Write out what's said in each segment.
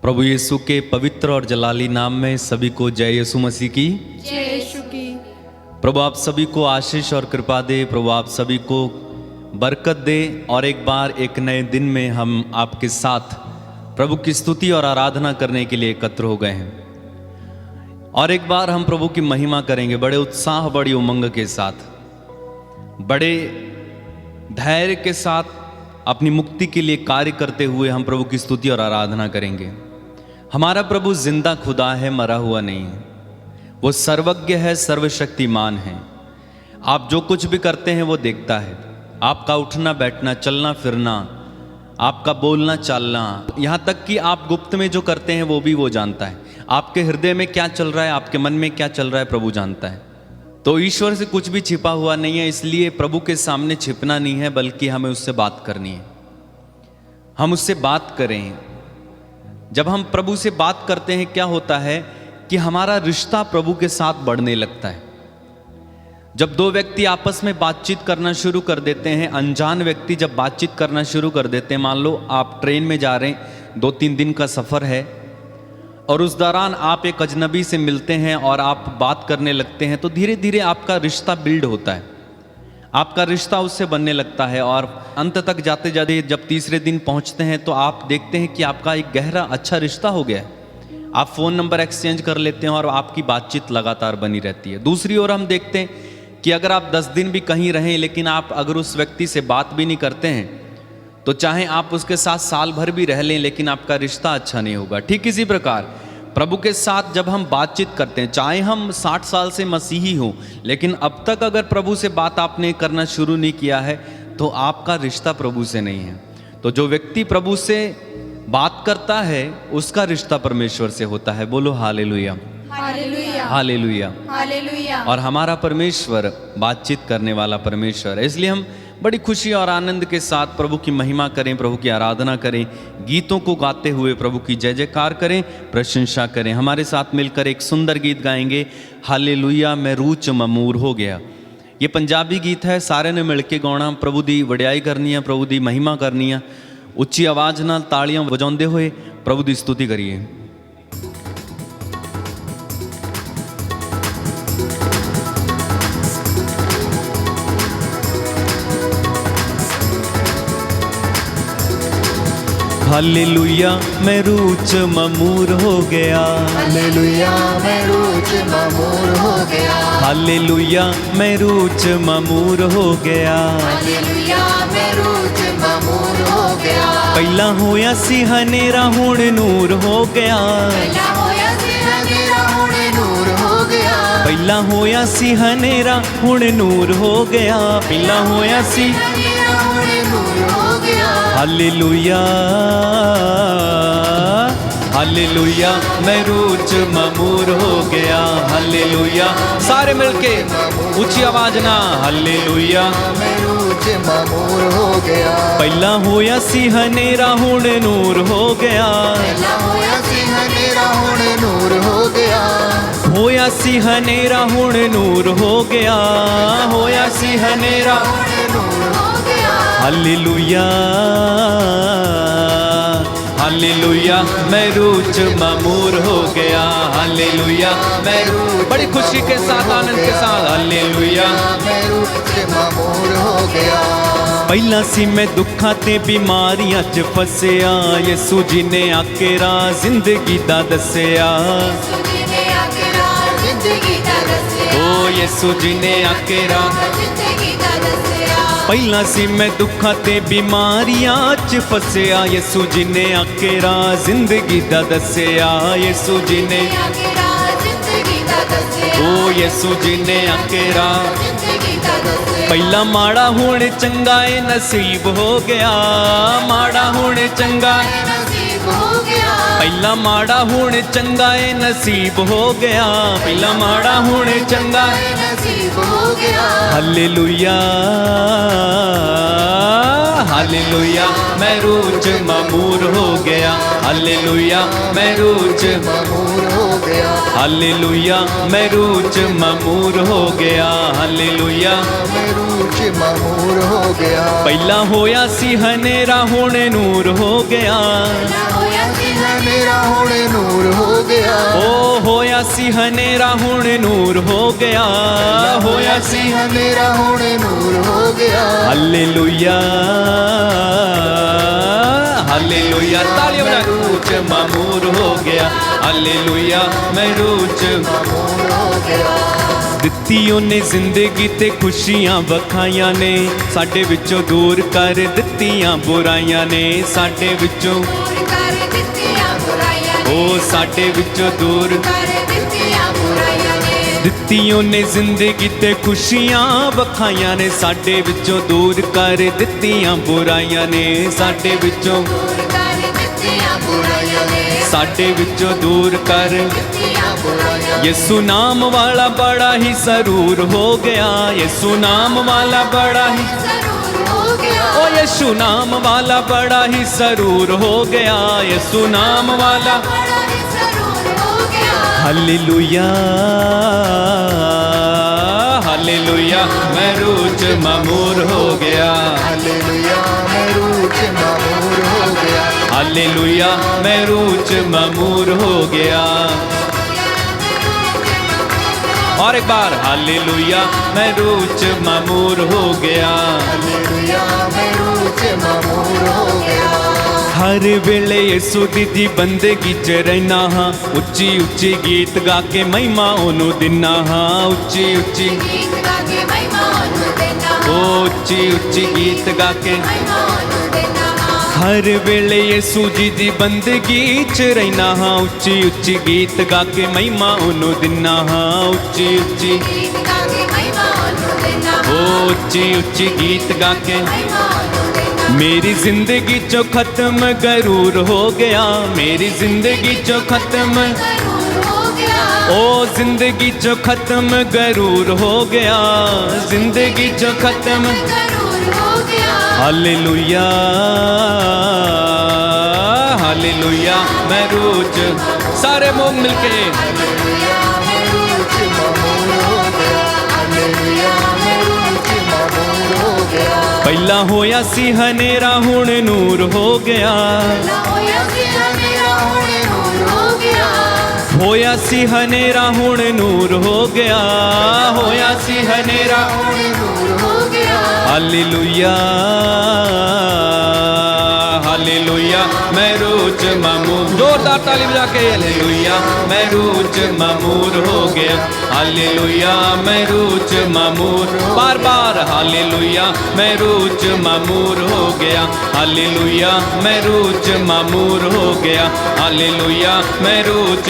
प्रभु यीशु के पवित्र और जलाली नाम में सभी को जय यीशु मसीह की। जय यीशु की। प्रभु आप सभी को आशीष और कृपा दे, प्रभु आप सभी को बरकत दे और एक बार एक नए दिन में हम आपके साथ प्रभु की स्तुति और आराधना करने के लिए एकत्र हो गए हैं और एक बार हम प्रभु की महिमा करेंगे बड़े उत्साह, बड़ी उमंग के साथ, बड़े धैर्य के साथ अपनी मुक्ति के लिए कार्य करते हुए हम प्रभु की स्तुति और आराधना करेंगे। हमारा प्रभु जिंदा खुदा है, मरा हुआ नहीं है। वो सर्वज्ञ है, सर्वशक्तिमान है। आप जो कुछ भी करते हैं वो देखता है। आपका उठना बैठना, चलना फिरना, आपका बोलना चालना, यहाँ तक कि आप गुप्त में जो करते हैं वो भी वो जानता है। आपके हृदय में क्या चल रहा है, आपके मन में क्या चल रहा है, प्रभु जानता है। तो ईश्वर से कुछ भी छिपा हुआ नहीं है, इसलिए प्रभु के सामने छिपना नहीं है, बल्कि हमें उससे बात करनी है। हम उससे बात करें। जब हम प्रभु से बात करते हैं क्या होता है कि हमारा रिश्ता प्रभु के साथ बढ़ने लगता है। जब दो व्यक्ति आपस में बातचीत करना शुरू कर देते हैं, अनजान व्यक्ति जब बातचीत करना शुरू कर देते हैं, मान लो आप ट्रेन में जा रहे हैं, 2-3 दिन का सफ़र है और उस दौरान आप एक अजनबी से मिलते हैं और आप बात करने लगते हैं, तो धीरे धीरे आपका रिश्ता बिल्ड होता है, आपका रिश्ता उससे बनने लगता है और अंत तक जाते जाते जब तीसरे दिन पहुंचते हैं तो आप देखते हैं कि आपका एक गहरा अच्छा रिश्ता हो गया है। आप फ़ोन नंबर एक्सचेंज कर लेते हैं और आपकी बातचीत लगातार बनी रहती है। दूसरी ओर हम देखते हैं कि अगर आप 10 दिन भी कहीं रहें लेकिन आप अगर उस व्यक्ति से बात भी नहीं करते हैं तो चाहे आप उसके साथ साल भर भी रह लें लेकिन आपका रिश्ता अच्छा नहीं होगा। ठीक इसी प्रकार प्रभु के साथ जब हम बातचीत करते हैं, चाहे हम 60 साल से मसीही हों, लेकिन अब तक अगर प्रभु से बात आपने करना शुरू नहीं किया है तो आपका रिश्ता प्रभु से नहीं है। तो जो व्यक्ति प्रभु से बात करता है उसका रिश्ता परमेश्वर से होता है। बोलो हालेलुया, हालेलुया, हालेलुया, हालेलुया। और हमारा परमेश्वर बातचीत करने वाला परमेश्वर है। इसलिए हम बड़ी खुशी और आनंद के साथ प्रभु की महिमा करें, प्रभु की आराधना करें, गीतों को गाते हुए प्रभु की जय जयकार करें, प्रशंसा करें। हमारे साथ मिलकर एक सुंदर गीत गाएंगे, हालेलुया मैं रूच ममूर हो गया। ये पंजाबी गीत है, सारे ने मिलके गाना, प्रभु दी वडियाई करनी है, प्रभु दी महिमा करनी है। उच्ची आवाज नाल तालियां वजाउंदे हुए प्रभु दी स्तुति करिए। हालेलुया मैं रूच ममूर हो गया, हालेलुया मैं रूच ममूर हो गया, हालेलुया मैं रूच ममूर हो गया, हालेलुया मैं रूच ममूर हो गया। पहला होया सी हनेरा हुण नूर हो गया, पहला होया सी हनेरा हुण नूर हो गया, पहला होया सी हनेरा हुण नूर हो गया, पहला होया सी हनेरा हुण नूर हो गया। हालेलुया, हालेलुया मैं रूच ममूर हो गया, हालेलुया। सारे मिलके ऊंची आवाज ना, हालेलुया मैं रूच ममूर हो गया, पहला होया सी हनेरा हुण नूर हो गया, पहला होया सी हनेरा हुण नूर हो गया, होया सी हनेरा हुण नूर हो गया, होया सी हनेरा नूर हो गया। हालेलुया, हालेलुया मैं रूच ममूर हो गया, हालेलुया मैं बड़ी खुशी के साथ, आनंद के साथ, हालेलुया मैं रूच ममूर हो गया। पहला सी मैं दुखा ते बीमारियां च फसिया, यसू जी ने आके राह जिंदगी दा दसिया, ओ यसू जी ने आके राह। पहला सी मैं दुखा ते बीमारियां च फसिया, यसू जी ने आके राह जिंदगी दा दसिया, यसू जी ने, ओ यसू जी ने आके राह। पहला माड़ा हुण चंगा ए नसीब हो गया, माड़ा हुण चंगा पहला माड़ा हुण चंगा ए नसीब हो गया, पहला माड़ा हुण चंगा नसीब हो गया। हालेलुया, हालेलुया मैं रूच ममूर हो गया, हालेलुया मैं रूच ममूर हो गया, हालेलुया मैं रूच ममूर हो गया, हालेलुया मैं रूच ममूर हो गया। पहला होया सी हनेरा हुण नूर हो गया, होया सी ਹਨੇਰਾ ਹੁਣ ਨੂਰ ਹੋ ਗਿਆ ओ होया सी हनेरा हुण नूर हो गया होया सी ਹਨੇਰਾ ਹੁਣ ਨੂਰ ਹੋ ਗਿਆ हालेलुया हालेलुया तालियां बजा रूच मामूर हो गया हालेलुया मैं रूच ਨੂਰ ਹੋ ਗਿਆ ਦਿੱਤੀ ਉਹਨੇ ਜ਼ਿੰਦਗੀ ਤੇ ਖੁਸ਼ੀਆਂ ਵਖਾਈਆਂ ਨੇ ਸਾਡੇ ਵਿੱਚੋਂ ਦੂਰ ਕਰ ਦਿੱਤੀਆਂ ਬੁਰਾਈਆਂ ਨੇ ਸਾਡੇ ਵਿੱਚੋਂ दूर कर दित्तियां बुराइयां ने ਉਹ ਸਾਡੇ ਵਿੱਚੋਂ ਦੂਰ कर दित्तियां बुराइयां ने ਦਿੱਤੀ ਉਹਨੇ ਜ਼ਿੰਦਗੀ ਤੇ ਖੁਸ਼ੀਆਂ ਵਖਾਈਆਂ ਨੇ ਸਾਡੇ ਵਿੱਚੋਂ ਦੂਰ ਕਰ ਦਿੱਤੀਆਂ ਬੁਰਾਈਆਂ ਨੇ ਸਾਡੇ ਵਿੱਚੋਂ दूर कर दित्तियां बुराइयां ने ਸਾਡੇ ਵਿੱਚੋਂ ਦੂਰ ਕਰ दित्तियां बुराइयां यीशु नाम वाला बड़ा ही सरूर हो गया यीशु नाम वाला बड़ा ही जरूर हो गया ओ यीशु नाम वाला बड़ा ही सरूर हो गया यीशु नाम वाला बड़ा ही जरूर हो गया हालेलुया हालेलुया मैं रूच मामूर हो गया ਹਾਲੇਲੂਇਆ ਮੈਂ ਰੂਚ ਮਾਮੂਰ ਹੋ ਗਿਆ हालेलुया मैं रूच मामूर हो गया और एक बार हालेलुया मैं रूच मामूर हो गया ਹਾਲੇਲੂਇਆ ਮੈਂ ਰੂਚ ਮਾਮੂਰ ਹੋ ਗਿਆ हर वेले यीशु दी बंदगी च रहना हाँ उच्ची उच्ची गीत गा के महिमा ओनू दिना हाँ उच्ची उच्ची गीत गा के महिमा ओनू देना ओ उच्ची उच्ची गीत गा के महिमा ओनू देना हर वेले यीशु दी बंदगी च रहना हाँ उच्ची उच्ची गीत गा के महिमा ओनू दिना हाँ उच्ची उच्ची गीत गा के महिमा ओनू देना ओ उच्ची उच्ची गीत गा के महिमा ओनू देना मेरी जिंदगी चो खत्म गरूर हो गया मेरी जिंदगी चो खत्म जरूर हो गया ओ जिंदगी चो खत्म गरूर हो गया जिंदगी चो खत्म जरूर हो गया हालेलुया हालेलुया मैं रोज सारे लोग मिलके ਹਾਲੇਲੂਇਆ ਮੈਂ ਰੂਚ ਮਾਮੂਰ ਹੋ ਗਿਆ ਹਾਲੇਲੂਇਆ ਮੈਂ ਰੂਚ ਮਾਮੂਰ ਹੋ ਗਿਆ पहला होया सी हनेरा हुण नूर हो गया ना होया सी हनेरा हुण नूर हो गया होया सी हनेरा हुण नूर हो गया होया सी हनेरा ਹੁਣ ਨੂਰ ਹੋ ਗਿਆ हालेलुया हालेलुया मैं रोज मामूर जोरदार ताली बजा के हालेलुया मैं रोज मामूर हो गया हालेलुया मैं रोज मामूर बार बार हालेलुया मैं रोज मामूर हो गया हालेलुया मैं रोज मामूर हो गया हालेलुया मैं रोज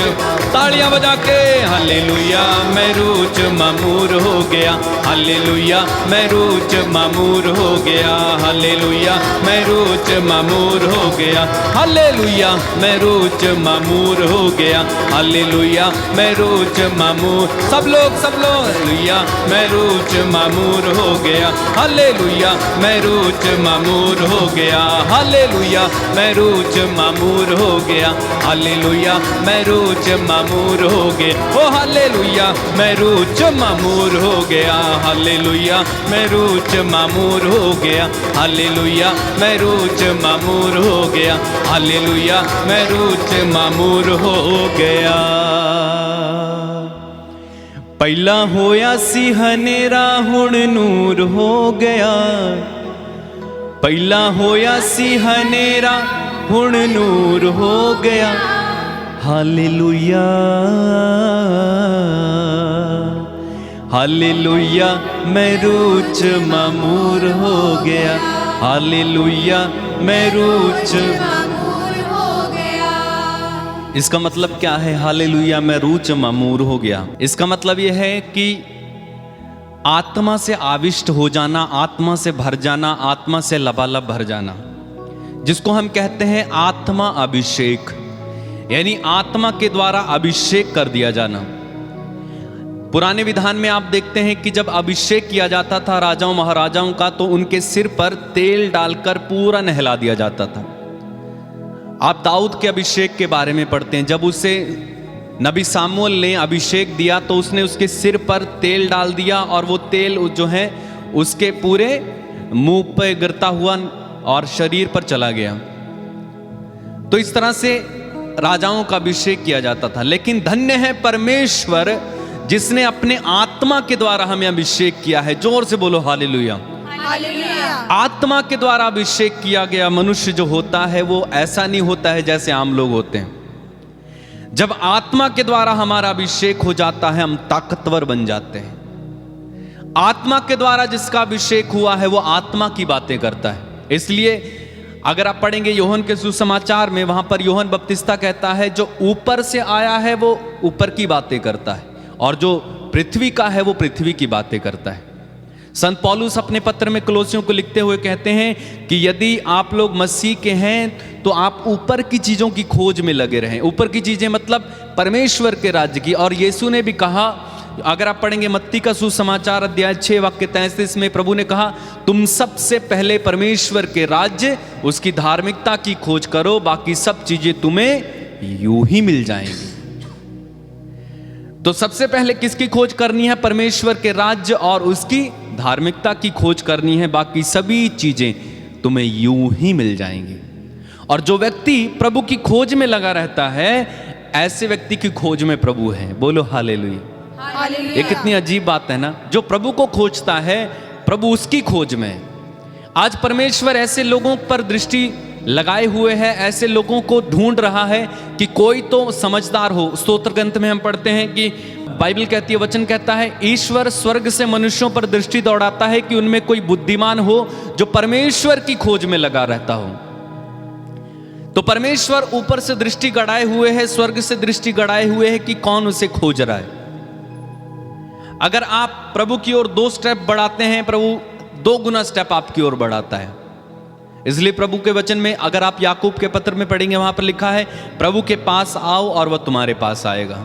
तालियां बजा के हालेलुया मैं रोज मामूर हो गया हालेलुया मैं रोज मामूर हो गया हालेलुया मैं रोज मामूर हो गया हालेलुया मैं रोज मामूर हो गया हालेलुया मैं रोज मामूर सब लोग हालेलुया मैं रोज मामूर हो गया हालेलुया मैं रोज मामूर हो गया हालेलुया मैं रोज मामूर हो गया हालेलुया मैं रोज मामूर हो गया ओ हालेलुया मैं रोज मामूर हो गया हालेलुया मैं रोज मामूर हो गया हालेलुया मैं रोज मामूर हो गया हालेलुया मैं रोज मामूर हो गया पहला होया सी हनेरा हुण नूर हो गया पहला होया सी हनेरा हुण नूर हो गया हालेलुया हालेलुया मैं रोज मामूर हो गया हालेलुया मैं रोज मामूर हो गया इसका मतलब क्या है हालेलुया मैं रूच मामूर हो गया इसका मतलब यह है कि आत्मा से आविष्ट हो जाना आत्मा से भर जाना आत्मा से लबालब भर जाना जिसको हम कहते हैं आत्मा अभिषेक यानी आत्मा के द्वारा अभिषेक कर दिया जाना पुराने विधान में आप देखते हैं कि जब अभिषेक किया जाता था राजाओं महाराजाओं का तो उनके सिर पर तेल डालकर पूरा नहला दिया जाता था आप दाऊद के अभिषेक के बारे में पढ़ते हैं जब उसे नबी सामुएल ने अभिषेक दिया तो उसने उसके सिर पर तेल डाल दिया और वो तेल जो है उसके पूरे मुंह पे गिरता हुआ और शरीर पर चला गया तो इस तरह से राजाओं का अभिषेक किया जाता था, लेकिन धन्य है परमेश्वर जिसने अपने आत्मा के द्वारा हमें अभिषेक किया है। जोर से बोलो हालेलुया। हालेलुया। आत्मा के द्वारा अभिषेक किया गया मनुष्य जो होता है वो ऐसा नहीं होता है जैसे आम लोग होते हैं। जब आत्मा के द्वारा हमारा अभिषेक हो जाता है हम ताकतवर बन जाते हैं। आत्मा के द्वारा जिसका अभिषेक हुआ है वो आत्मा की बातें करता है। इसलिए अगर आप पढ़ेंगे यूहन्ना के सुसमाचार में, वहां पर यूहन्ना बपतिस्ता कहता है जो ऊपर से आया है वो ऊपर की बातें करता है और जो पृथ्वी का है वो पृथ्वी की बातें करता है। संत पौलुस अपने पत्र में कुलोसियों को लिखते हुए कहते हैं कि यदि आप लोग मसीह के हैं तो आप ऊपर की चीजों की खोज में लगे रहें। ऊपर की चीजें मतलब परमेश्वर के राज्य की। और यीशु ने भी कहा, अगर आप पढ़ेंगे मत्ती का सुसमाचार अध्याय 6 वाक्य 33 में प्रभु ने कहा, तुम सबसे पहले परमेश्वर के राज्य उसकी धार्मिकता की खोज करो, बाकी सब चीजें तुम्हें यूं ही मिल जाएंगी। तो सबसे पहले किसकी खोज करनी है? परमेश्वर के राज्य और उसकी धार्मिकता की खोज करनी है, बाकी सभी चीजें तुम्हें यूं ही मिल जाएंगी। और जो व्यक्ति प्रभु की खोज में लगा रहता है ऐसे व्यक्ति की खोज में प्रभु है। बोलो हालेलुया। ये कितनी अजीब बात है ना। जो प्रभु को खोजता है प्रभु उसकी खोज में। आज परमेश्वर ऐसे लोगों पर दृष्टि लगाए हुए है, ऐसे लोगों को ढूंढ रहा है कि कोई तो समझदार हो। स्तोत्र ग्रंथ में हम पढ़ते हैं कि बाइबल कहती है, वचन कहता है, ईश्वर स्वर्ग से मनुष्यों पर दृष्टि दौड़ाता है कि उनमें कोई बुद्धिमान हो जो परमेश्वर की खोज में लगा रहता हो। तो परमेश्वर ऊपर से दृष्टि गड़ाए हुए है, स्वर्ग से दृष्टि गड़ाए हुए है कि कौन उसे खोज रहा है। अगर आप प्रभु की ओर 2 स्टेप बढ़ाते हैं, प्रभु 2 गुना स्टेप आपकी ओर बढ़ाता है। इसलिए प्रभु के वचन में अगर आप याकूब के पत्र में पढ़ेंगे, वहां पर लिखा है, प्रभु के पास आओ और वह तुम्हारे पास आएगा।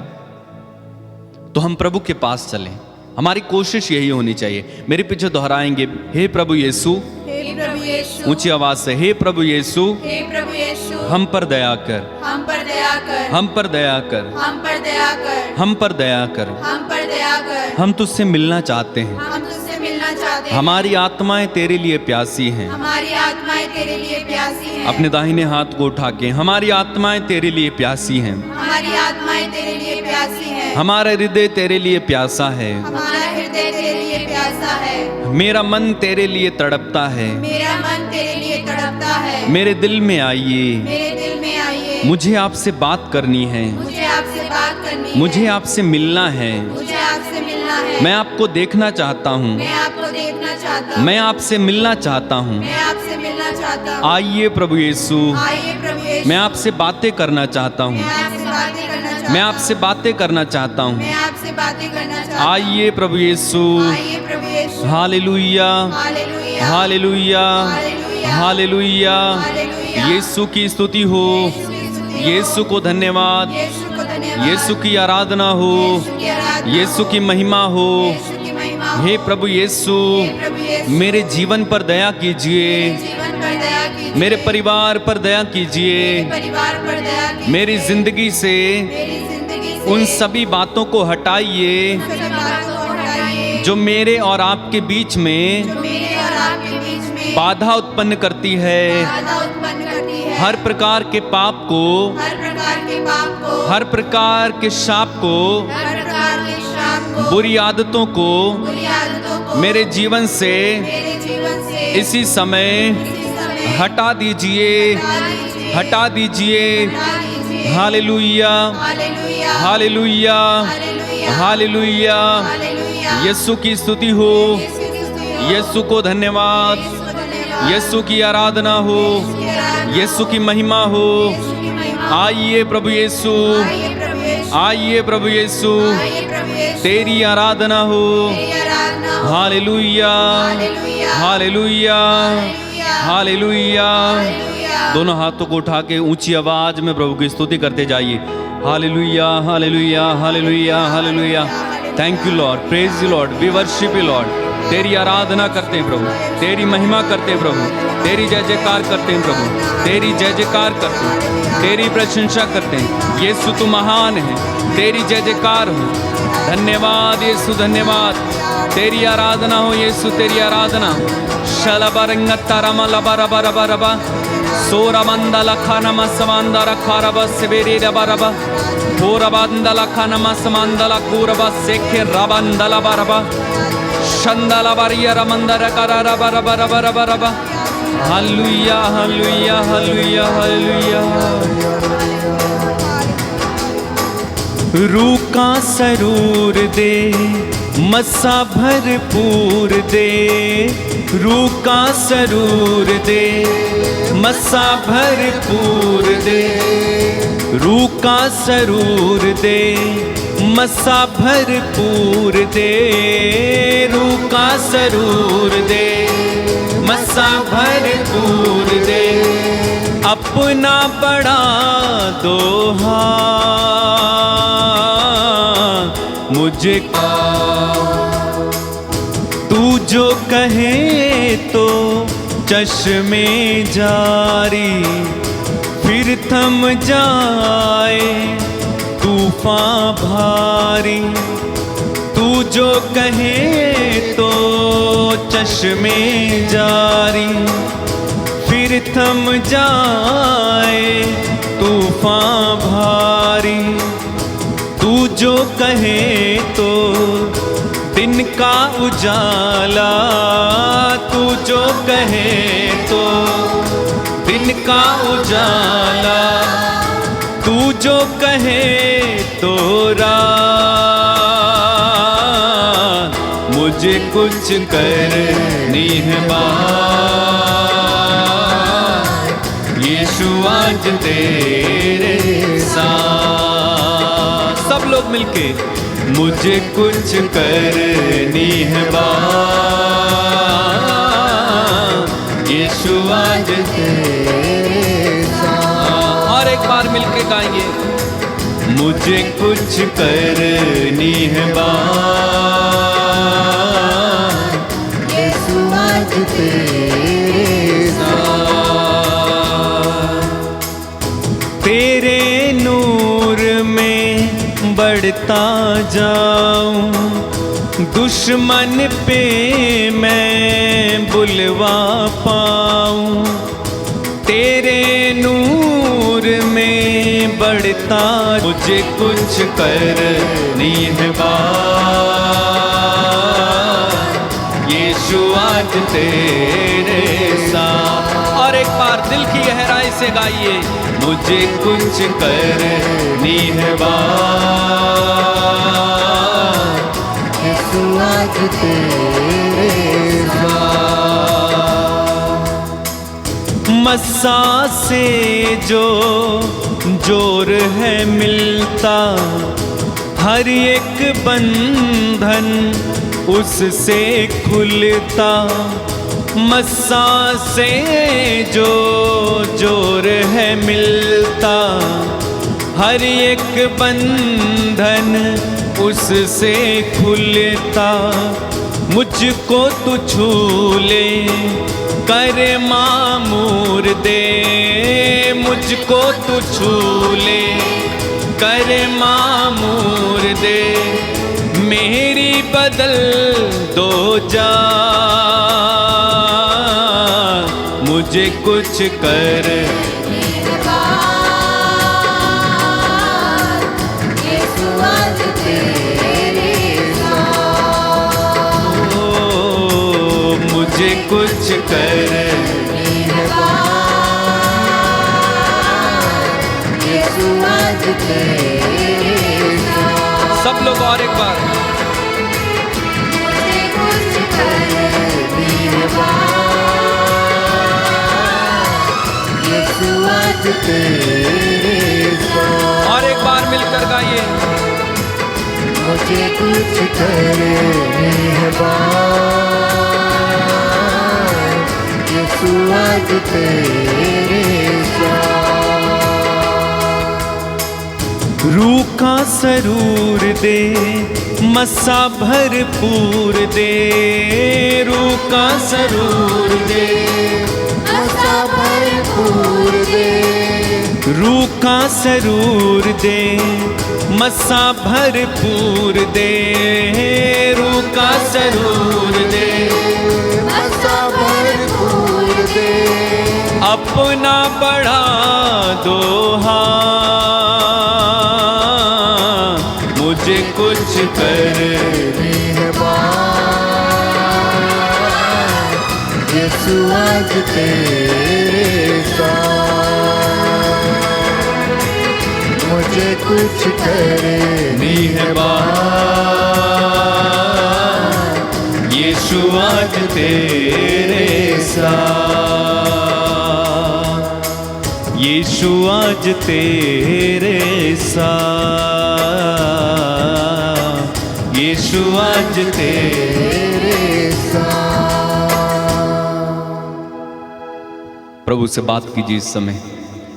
तो हम प्रभु के पास चलें, हमारी कोशिश यही होनी चाहिए। मेरे पीछे दोहराएंगे, हे प्रभु यीशु, ऊंची आवाज से, हे प्रभु यीशु, हे प्रभु यीशु, हम पर दया कर, हम पर दया कर, हम पर दया कर, हम पर दया कर, हम पर दया कर। हम पर दया कर। हम तुझसे मिलना चाहते हैं, हम तुझसे मिलना चाहते हैं। हमारी आत्माएं तेरे लिए प्यासी हैं। हमारी आत्माएं तेरे लिए प्यासी हैं। अपने दाहिने हाथ को उठा के, हमारी आत्माएं तेरे लिए प्यासी हैं। हमारी आत्माएं तेरे लिए प्यासी हैं। हमारा हृदय तेरे लिए प्यासा है। हमारा हृदय तेरे लिए प्यासा है। मेरा मन तेरे लिए तड़पता है। मेरा मन तेरे लिए तड़पता है। मेरे दिल में आइए, मेरे दिल में आइए। मुझे आपसे बात करनी है, मुझे आपसे बात करनी है। मुझे आपसे मिलना है। मुझे आपसे मिलना है। मैं आपको देखना चाहता हूँ, मैं आपको देखना चाहता हूँ। मैं आपसे मिलना चाहता हूँ। मैं आपसे मिलना चाहता हूँ। आइए प्रभु यीशु, आइए प्रभु यीशु। मैं आपसे बातें करना चाहता हूँ। मैं आपसे बातें करना चाहता हूँ। मैं आपसे बातें करना चाहता हूँ। मैं आपसे बातें करना चाहता हूँ। आइए प्रभु यीशु। आइए प्रभु Yeshu. Hallelujah, hallelujah, hallelujah, hallelujah, hallelujah. Hallelujah. Yeshu की स्तुति हो, यीशु को धन्यवाद, यीशु को धन्यवाद। यीशु की आराधना हो, यीशु की आराधना, यीशु की महिमा हो। यीशु की महिमा हो। हे प्रभु यीशु, हे प्रभु यीशु, मेरे जीवन पर दया कीजिए, जीवन पर दया कीजिए। मेरे परिवार पर दया कीजिए, मेरे परिवार पर दया कीजिए। मेरी जिंदगी से मेरी जिंदगी से उन सभी बातों को हटाइए सभी बातों को हटाइए जो मेरे और आपके बीच में जो मेरे और आपके बीच में बाधा उत्पन्न करती है। बाधा उत्पन्न करती है। हर प्रकार के पाप को, हर प्रकार के पाप को, हर प्रकार के शाप को, हर प्रकार के श्राप को, बुरी आदतों को बुरी आदतों को मेरे जीवन से मेरे जीवन से इसी समय इसी समय हटा दीजिए, हटा दीजिए। हटा दीजिए। Hallelujah, hallelujah, hallelujah, hallelujah, hallelujah. Hallelujah. Yeshu की स्तुति हो, यीशु की स्तुति हो। यीशु को धन्यवाद, यीशु को धन्यवाद। यीशु की आराधना हो, यीशु की आराधना, यीशु की महिमा हो। यीशु की महिमा। आइए प्रभु यीशु, आइए प्रभु यीशु, आइए प्रभु यीशु, आइए प्रभु यीशु, तेरी आराधना हो। तेरी आराधना हो। Hallelujah, hallelujah, hallelujah, hallelujah. Hallelujah. दोनों हाथों को उठा के ऊंची आवाज में प्रभु की स्तुति करते जाइए। Hallelujah, hallelujah, hallelujah, hallelujah. Thank you Lord, praise you Lord, we worship you Lord. तेरी आराधना करते हैं प्रभु, तेरी महिमा करते हैं प्रभु, तेरी जय जयकार करते हैं प्रभु, तेरी जय जयकार करते हैं, तेरी प्रशंसा करते हैं। यीशु तू महान है, तेरी जय जयकार हो। धन्यवाद यीशु, धन्यवाद। तेरी आराधना हो यीशु, तेरी आराधना। शलबरंगत्ता रमलबरबरबरबा, सोरा मंदल खानम समंदर खारब सेबेरे रबरब पूरा बंदल खानम समंदल कूरब सेखे रबंदल बरब शंदल बरियर मंदर करर बरब रबर बरब हालेलुया हालेलुया हालेलुया हालेलुया। रूह का सरूर दे मस्सा भरपूर दे, रूह का सरूर दे मस्सा भरपूर दे, रूह का सरूर दे मस्सा भरपूर दे, रूह का सरूर दे मस्सा भरपूर दे। अपना बड़ा दोहा मुझे तू जो कहे तो चश्मे जारी फिर थम जाए तूफान भारी, तू जो कहे तो चश्मे जारी फिर थम जाए तूफान भारी, तू जो कहे तो दिन का उजाला, तू जो कहे तो दिन का उजाला, तू जो कहे तो रात मुझे कुछ करनी है बात, यीशु आज तेरे साथ। सब लोग मिलके मुझे कुछ करनी है बात, यीशु आज तेरे साथ। और एक बार मिलके गाएंगे मुझे कुछ करनी है बात, यीशु आज तेरे साथ। तेरे नूर में बढ़ता जाऊं, दुश्मन पे मैं बुलवा पाऊं, तेरे नूर में बढ़ता मुझे कुछ करनी है बात, यीशु आज तेरे साथ। और एक बार दिल की गहराई से गाइए मुझे कुछ करनी है बात, यीशु आज तेरे साथ। मस्सा से जो जोर है मिलता, हर एक बंधन उससे खुलता, मस्सा से जो जोर है मिलता, हर एक बंधन उससे खुलता, मुझको तू छू ले कर मामूर दे, मुझको तू छू ले कर मामूर दे, मेरी बदल दो जा मुझे कुछ कर यीशु आज तेरे साथ। ओ, मुझे कुछ कर यीशु आज तेरे साथ। सब लोग और एक बार मुझे कुछ करनी है बात, यीशु आज तेरे साथ। और एक बार मिलकर गाइए मुझे कुछ करनी है बात, यीशु आज तेरे साथ। रूह का सरूर दे मस्सा भरपूर दे, रूह का सरूर दे मस्सा भरपूर दे, रूह का सरूर दे मस्सा भरपूर दे, रूह का सरूर दे मस्सा भरपूर दे, अपना बढ़ा दो हाथ, मुझे कुछ कर है बात, यीशु आज तेरे साथ, मुझे कुछ करनी है बात, यीशु आज तेरे साथ, यीशु आज तेरे साथ, यीशु आज तेरे साथ। प्रभु से बात कीजिए इस समय।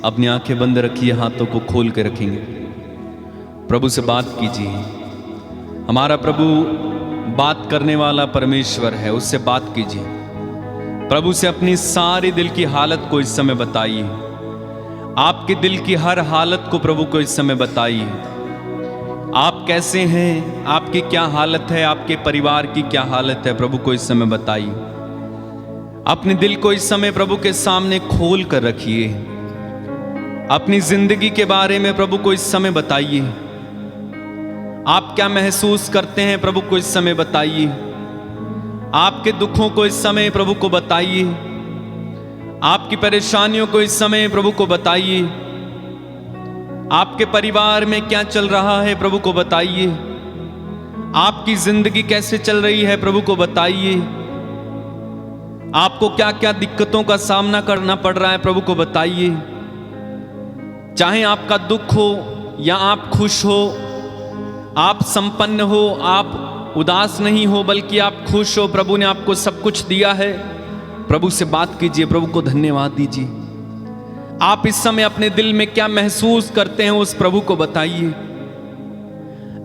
अपनी आंखें बंद रखिए, हाथों को खोल के रखेंगे। प्रभु से बात कीजिए। हमारा प्रभु बात करने वाला परमेश्वर है, उससे बात कीजिए। प्रभु से अपनी सारी दिल की हालत को इस समय बताइए। आपके दिल की हर हालत को प्रभु को इस समय बताइए। आप कैसे हैं, आपकी क्या हालत है, आपके परिवार की क्या हालत है, प्रभु को इस समय बताइए। अपने दिल को इस समय प्रभु के सामने खोल कर रखिए। अपनी जिंदगी के बारे में प्रभु को इस समय बताइए। आप क्या महसूस करते हैं, प्रभु को इस समय बताइए। आपके दुखों को इस समय प्रभु को बताइए। आपकी परेशानियों को इस समय प्रभु को बताइए। आपके परिवार में क्या चल रहा है, प्रभु को बताइए। आपकी जिंदगी कैसे चल रही है, प्रभु को बताइए। आपको क्या क्या दिक्कतों का सामना करना पड़ रहा है, प्रभु को बताइए। चाहे आपका दुख हो या आप खुश हो, आप संपन्न हो, आप उदास नहीं हो, बल्कि आप खुश हो, प्रभु ने आपको सब कुछ दिया है, प्रभु से बात कीजिए, प्रभु को धन्यवाद दीजिए। आप इस समय अपने दिल में क्या महसूस करते हैं, उस प्रभु को बताइए।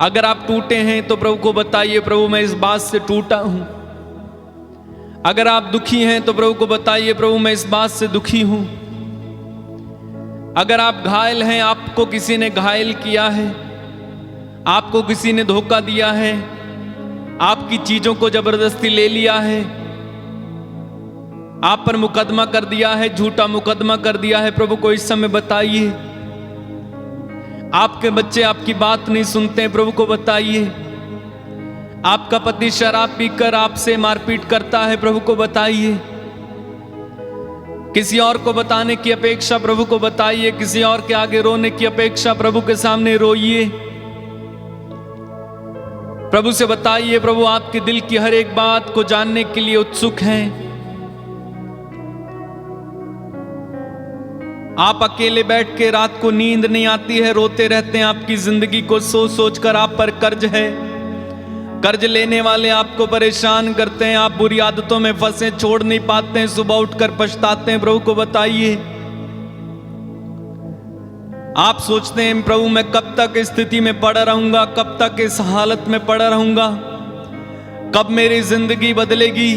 अगर आप टूटे हैं तो प्रभु को बताइए, प्रभु मैं इस बात से टूटा हूं। अगर आप दुखी हैं तो प्रभु को बताइए, प्रभु मैं इस बात से दुखी हूं। अगर आप घायल हैं, आपको किसी ने घायल किया है, आपको किसी ने धोखा दिया है, आपकी चीजों को जबरदस्ती ले लिया है, आप पर मुकदमा कर दिया है, झूठा मुकदमा कर दिया है, प्रभु को इस समय बताइए। आपके बच्चे आपकी बात नहीं सुनते हैं, प्रभु को बताइए। आपका पति शराब पीकर आपसे मारपीट करता है, प्रभु को बताइए। किसी और को बताने की अपेक्षा प्रभु को बताइए। किसी और के आगे रोने की अपेक्षा प्रभु के सामने रोइए। प्रभु से बताइए, प्रभु आपके दिल की हर एक बात को जानने के लिए उत्सुक हैं। आप अकेले बैठ के रात को नींद नहीं आती है, रोते रहते हैं। आपकी जिंदगी को सोच सोच कर आप पर कर्ज है। कर्ज लेने वाले आपको परेशान करते हैं। आप बुरी आदतों में फंसे, छोड़ नहीं पाते हैं, सुबह उठकर पछताते हैं। प्रभु को बताइए। आप सोचते हैं, प्रभु मैं कब तक इस स्थिति में पड़ा रहूंगा, कब तक इस हालत में पड़ा रहूंगा, कब मेरी जिंदगी बदलेगी,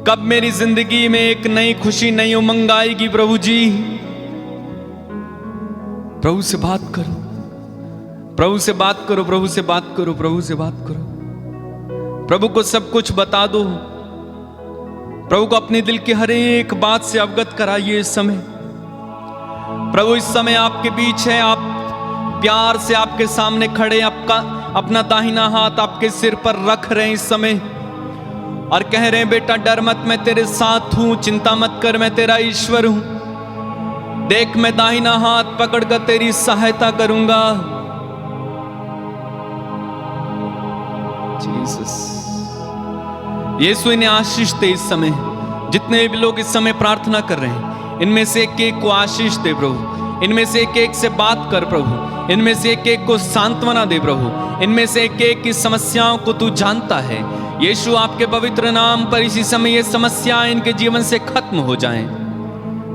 कब मेरी जिंदगी में एक नई खुशी, नई उमंग आएगी। प्रभु जी, प्रभु से बात करो, प्रभु से बात करो, प्रभु से बात करो, प्रभु से बात करो। प्रभु को सब कुछ बता दो। प्रभु को अपने दिल की हर एक बात से अवगत कराइए। इस समय प्रभु इस समय आपके बीच है। आप प्यार से आपके सामने खड़े, आपका अपना दाहिना हाथ आपके सिर पर रख रहे हैं इस समय और कह रहे हैं, बेटा डर मत, मैं तेरे साथ हूं, चिंता मत कर, मैं तेरा ईश्वर हूं। देख मैं दाहिना हाथ पकड़कर तेरी सहायता करूंगा। जीसस, यीशु इन्हें आशीष दे। इस समय जितने भी लोग इस समय प्रार्थना कर रहे हैं, इनमें से एक एक को आशीष दे प्रभु। इनमें से एक एक से बात कर प्रभु। इनमें से एक एक को सांत्वना दे प्रभु। इनमें से एक एक की समस्याओं को तू जानता है। यीशु आपके पवित्र नाम पर इसी समय ये समस्याएं इनके जीवन से खत्म हो जाएं।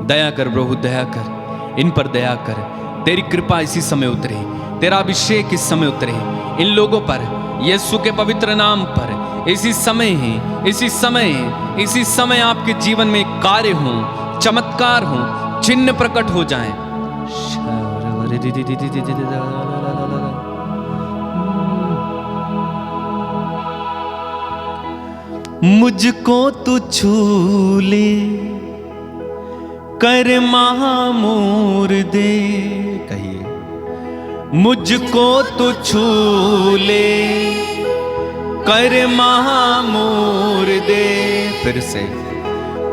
दया कर प्रभु, दया कर, इन पर दया कर। तेरी कृपा इसी समय उतरे, तेरा अभिषेक इस समय उतरे इन लोगों पर, यीशु के पवित्र नाम पर। इसी समय ही, इसी समय, इसी समय आपके जीवन में कार्य हो, चमत्कार हो, चिन्ह प्रकट हो जाएं। मुझको तू छू ले, कर महामूर दे। कहिए, मुझको तो छू ले, कर महामूर दे। फिर से,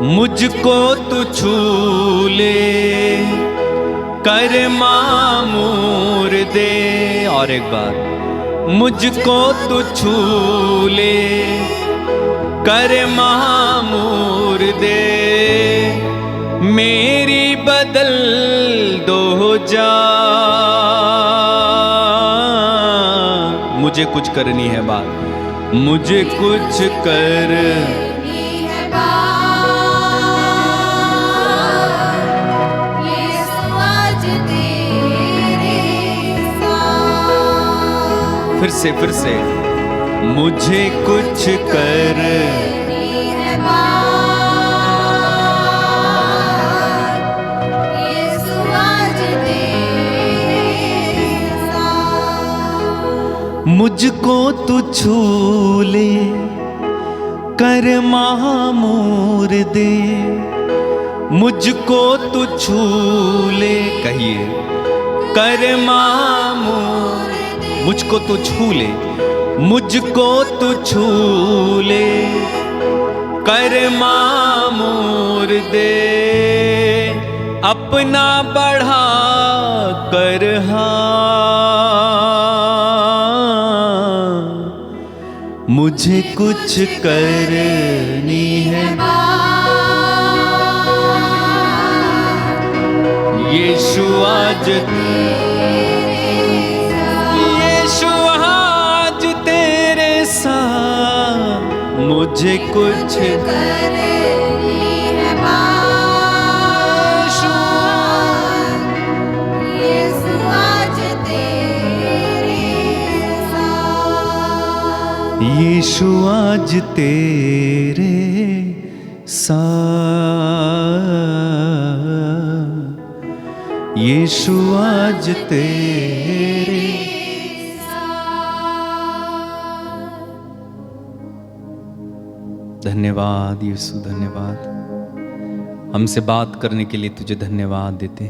मुझको तो छू ले, कर मामूर दे। और एक बार, मुझको तो छू ले, कर मामूर दे। मेरी बदल दो जा, मुझे कुछ करनी है बात, मुझे कुछ कर। फिर से, मुझे कुछ कर। मुझको तू छू ले, कर महामूर दे। मुझको तू छू ले। कहिए, कर महामूर। मुझको तो छू ले, मुझको तो छू ले, कर मामूर दे। अपना बढ़ा कर मुझे कुछ करनी है। यीशु आज तेरे साथ, मुझे कुछ करनी है। यीशु आज तेरे साथ, यीशु आज तेरे साथ, यीशु आज तेरे। धन्यवाद यीशु, धन्यवाद। हमसे बात करने के लिए तुझे धन्यवाद देते।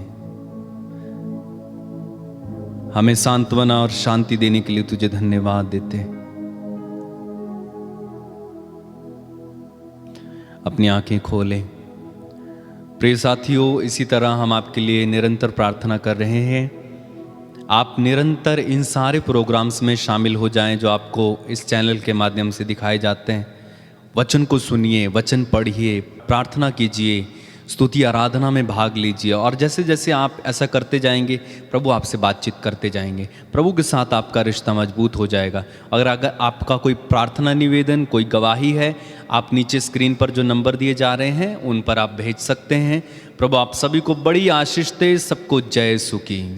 हमें सांत्वना और शांति देने के लिए तुझे धन्यवाद देते। अपनी आंखें खोलें। प्रिय साथियों, इसी तरह हम आपके लिए निरंतर प्रार्थना कर रहे हैं। आप निरंतर इन सारे प्रोग्राम्स में शामिल हो जाएं जो आपको इस चैनल के माध्यम से दिखाए जाते हैं। वचन को सुनिए, वचन पढ़िए, प्रार्थना कीजिए, स्तुति आराधना में भाग लीजिए। और जैसे जैसे आप ऐसा करते जाएंगे, प्रभु आपसे बातचीत करते जाएंगे। प्रभु के साथ आपका रिश्ता मजबूत हो जाएगा। अगर आपका कोई प्रार्थना निवेदन, कोई गवाही है, आप नीचे स्क्रीन पर जो नंबर दिए जा रहे हैं उन पर आप भेज सकते हैं। प्रभु आप सभी को बड़ी आशीष दे। सबको जय सुखी।